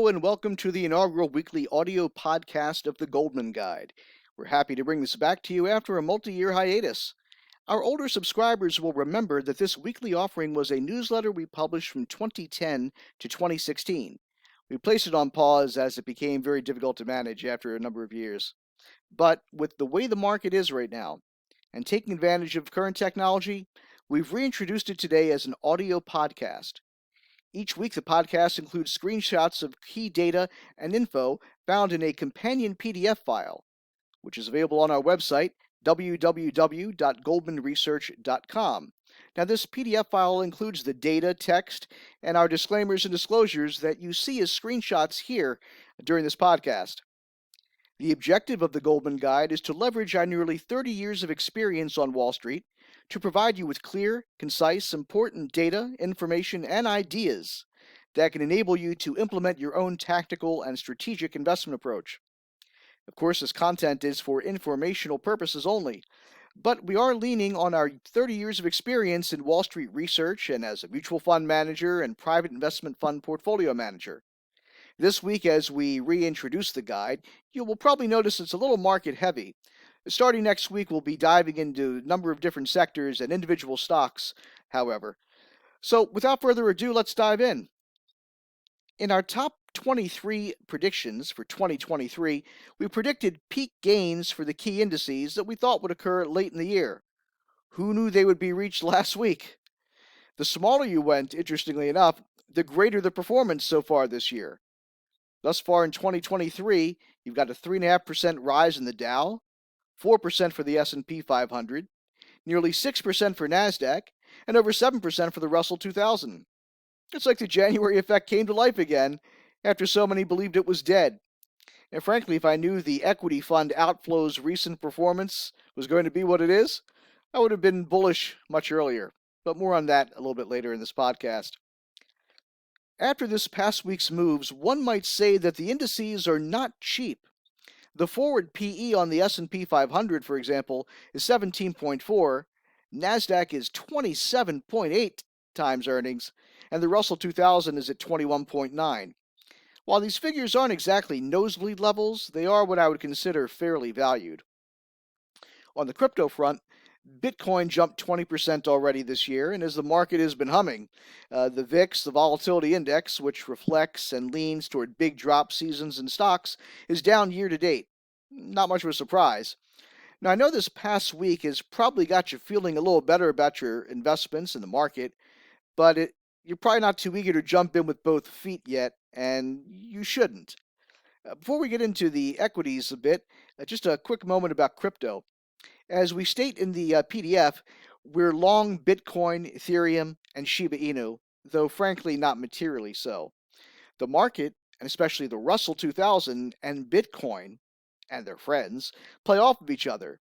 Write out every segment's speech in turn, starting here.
Hello and welcome to the inaugural weekly audio podcast of the Goldman Guide. We're happy to bring this back to you after a multi-year hiatus. Our older subscribers will remember that this weekly offering was a newsletter we published from 2010 to 2016. We placed it on pause as it became very difficult to manage after a number of years. But with the way the market is right now, and taking advantage of current technology, we've reintroduced it today as an audio podcast. Each week, the podcast includes screenshots of key data and info found in a companion PDF file, which is available on our website, www.goldmanresearch.com. Now, this PDF file includes the data, text, and our disclaimers and disclosures that you see as screenshots here during this podcast. The objective of the Goldman Guide is to leverage our nearly 30 years of experience on Wall Street to provide you with clear, concise, important data, information, and ideas that can enable you to implement your own tactical and strategic investment approach. Of course, this content is for informational purposes only, but we are leaning on our 30 years of experience in Wall Street research and as a mutual fund manager and private investment fund portfolio manager. This week, as we reintroduce the guide, you will probably notice it's a little market heavy. Starting next week, we'll be diving into a number of different sectors and individual stocks, however. So, without further ado, let's dive in. In our top 23 predictions for 2023, we predicted peak gains for the key indices that we thought would occur late in the year. Who knew they would be reached last week? The smaller you went, interestingly enough, the greater the performance so far this year. Thus far in 2023, you've got a 3.5% rise in the Dow, 4% for the S&P 500, nearly 6% for NASDAQ, and over 7% for the Russell 2000. It's like the January effect came to life again after so many believed it was dead. And frankly, if I knew the equity fund outflows' recent performance was going to be what it is, I would have been bullish much earlier. But more on that a little bit later in this podcast. After this past week's moves, one might say that the indices are not cheap. The forward PE on the S&P 500, for example, is 17.4, NASDAQ is 27.8 times earnings, and the Russell 2000 is at 21.9. While these figures aren't exactly nosebleed levels, they are what I would consider fairly valued. On the crypto front, Bitcoin jumped 20% already this year, and as the market has been humming, the VIX, the volatility index, which reflects and leans toward big drop seasons in stocks, is down year to date. Not much of a surprise. Now, I know this past week has probably got you feeling a little better about your investments in the market, but you're probably not too eager to jump in with both feet yet, and you shouldn't. Before we get into the equities a bit, just a quick moment about crypto. As we state in the PDF, we're long Bitcoin, Ethereum, and Shiba Inu, though frankly not materially so. The market, and especially the Russell 2000 and Bitcoin and their friends, play off of each other.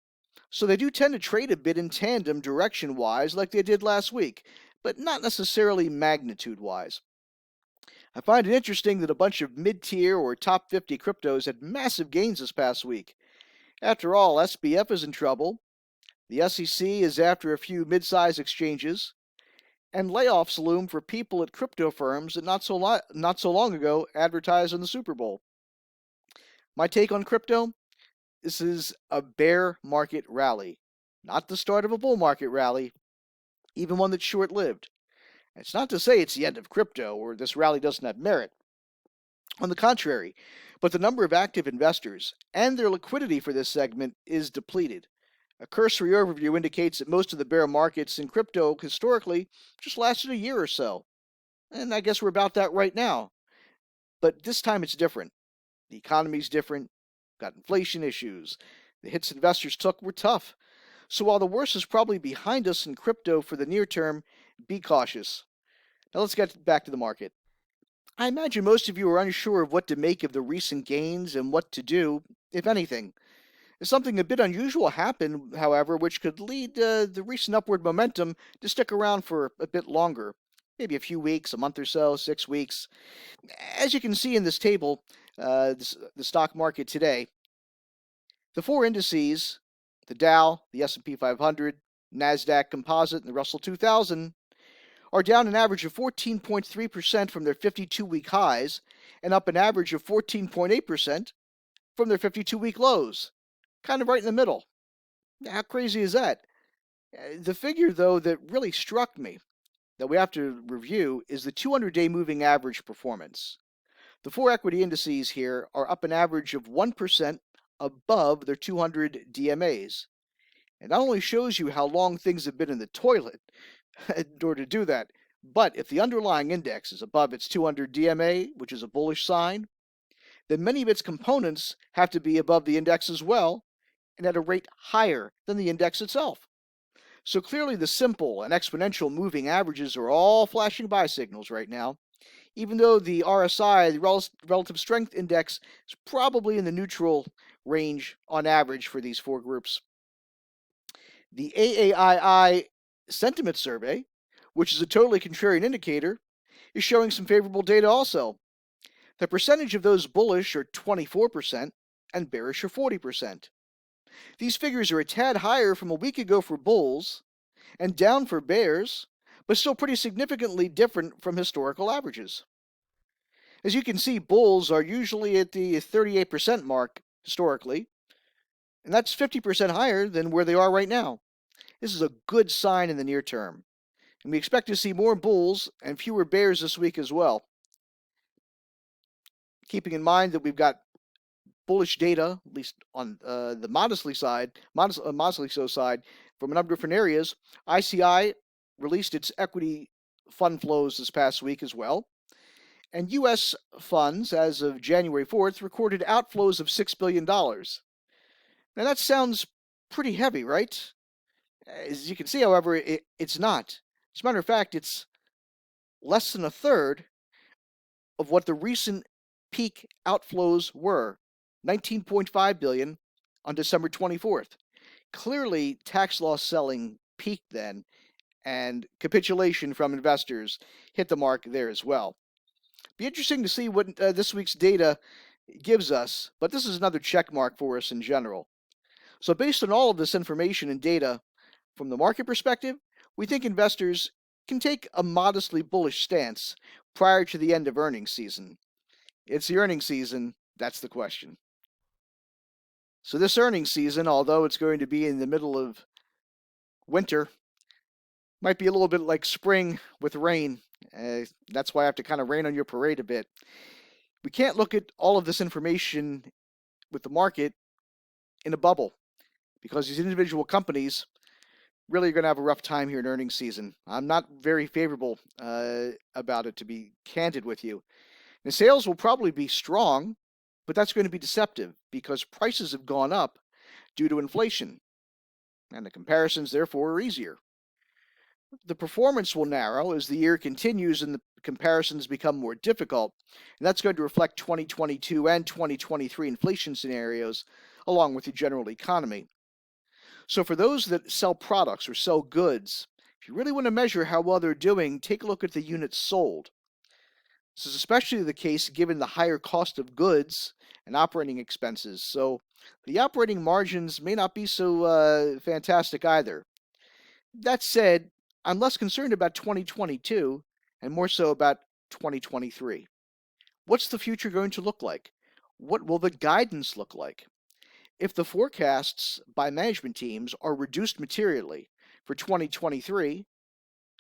So they do tend to trade a bit in tandem direction-wise like they did last week, but not necessarily magnitude-wise. I find it interesting that a bunch of mid-tier or top 50 cryptos had massive gains this past week. After all, SBF is in trouble, the SEC is after a few mid-size exchanges, and layoffs loom for people at crypto firms that not so long ago advertised in the Super Bowl. My take on crypto? This is a bear market rally, not the start of a bull market rally, even one that's short-lived. It's not to say it's the end of crypto or this rally doesn't have merit. On the contrary, but the number of active investors and their liquidity for this segment is depleted. A cursory overview indicates that most of the bear markets in crypto historically just lasted a year or so. And I guess we're about that right now. But this time it's different. The economy's different. Got inflation issues. The hits investors took were tough. So while the worst is probably behind us in crypto for the near term, be cautious. Now let's get back to the market. I imagine most of you are unsure of what to make of the recent gains and what to do, if anything. Something a bit unusual happened, however, which could lead the recent upward momentum to stick around for a bit longer. Maybe a few weeks, a month or so, 6 weeks. As you can see in this table, the stock market today, the four indices, the Dow, the S&P 500, NASDAQ Composite, and the Russell 2000, are down an average of 14.3% from their 52-week highs and up an average of 14.8% from their 52-week lows. Kind of right in the middle. How crazy is that? The figure, though, that really struck me that we have to review is the 200-day moving average performance. The four equity indices here are up an average of 1% above their 200 DMAs. It not only shows you how long things have been in the toilet in order to do that, but if the underlying index is above its 200 DMA, which is a bullish sign, then many of its components have to be above the index as well and at a rate higher than the index itself. So clearly the simple and exponential moving averages are all flashing buy signals right now, even though the RSI, the Relative Strength Index, is probably in the neutral range on average for these four groups. The AAII Sentiment Survey, which is a totally contrarian indicator, is showing some favorable data also. The percentage of those bullish are 24% and bearish are 40%. These figures are a tad higher from a week ago for bulls and down for bears, but still pretty significantly different from historical averages. As you can see, bulls are usually at the 38% mark historically, and that's 50% higher than where they are right now. This is a good sign in the near term, and we expect to see more bulls and fewer bears this week as well. Keeping in mind that we've got bullish data, at least on the modestly so side, from a number of different areas. ICI released its equity fund flows this past week as well. And U.S. funds, as of January 4th, recorded outflows of $6 billion. Now that sounds pretty heavy, right? As you can see, however, it's not. As a matter of fact, it's less than a third of what the recent peak outflows were, 19.5 billion on December 24th. Clearly, tax loss selling peaked then, and capitulation from investors hit the mark there as well. Be interesting to see what this week's data gives us, but this is another check mark for us in general. So based on all of this information and data, from the market perspective, we think investors can take a modestly bullish stance prior to the end of earnings season. It's the earnings season, that's the question. So this earnings season, although it's going to be in the middle of winter, might be a little bit like spring with rain. That's why I have to kind of rain on your parade a bit. We can't look at all of this information with the market in a bubble, because these individual companies really are going to have a rough time here in earnings season. I'm not very favorable about it, to be candid with you. The sales will probably be strong, but that's going to be deceptive because prices have gone up due to inflation, and the comparisons therefore are easier. The performance will narrow as the year continues and the comparisons become more difficult, and that's going to reflect 2022 and 2023 inflation scenarios along with the general economy. So for those that sell products or sell goods, if you really want to measure how well they're doing, take a look at the units sold. This is especially the case given the higher cost of goods and operating expenses, so the operating margins may not be so fantastic either. That said, I'm less concerned about 2022 and more so about 2023. What's the future going to look like? What will the guidance look like? If the forecasts by management teams are reduced materially for 2023,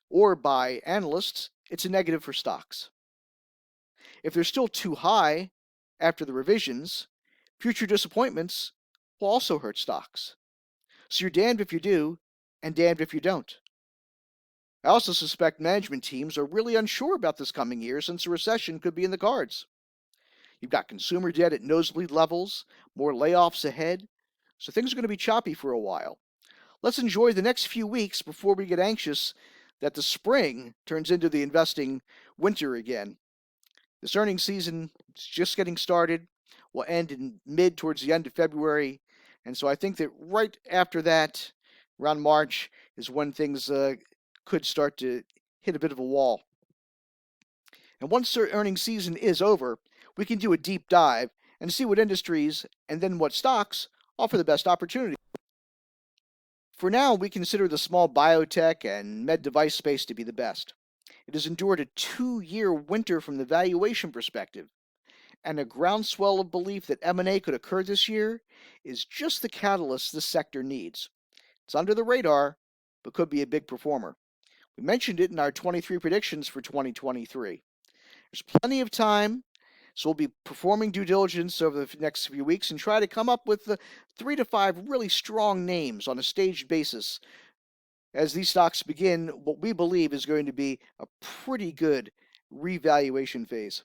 or by analysts, it's a negative for stocks. If they're still too high after the revisions, future disappointments will also hurt stocks. So you're damned if you do, and damned if you don't. I also suspect management teams are really unsure about this coming year since a recession could be in the cards. You've got consumer debt at nosebleed levels, more layoffs ahead, so things are going to be choppy for a while. Let's enjoy the next few weeks before we get anxious that the spring turns into the investing winter again. This earnings season is just getting started, will end in towards the end of February, and so I think that right after that, around March, is when things could start to hit a bit of a wall. And once the earnings season is over, we can do a deep dive and see what industries and then what stocks offer the best opportunity. For now, we consider the small biotech and med device space to be the best. It has endured a 2-year winter from the valuation perspective, and a groundswell of belief that M&A could occur this year is just the catalyst this sector needs. It's under the radar, but could be a big performer. We mentioned it in our 23 predictions for 2023. There's plenty of time, so we'll be performing due diligence over the next few weeks and try to come up with the 3 to 5 really strong names on a staged basis as these stocks begin what we believe is going to be a pretty good revaluation phase.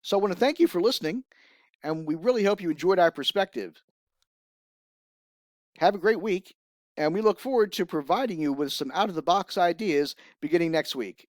So I want to thank you for listening, and we really hope you enjoyed our perspective. Have a great week, and we look forward to providing you with some out of the box ideas beginning next week.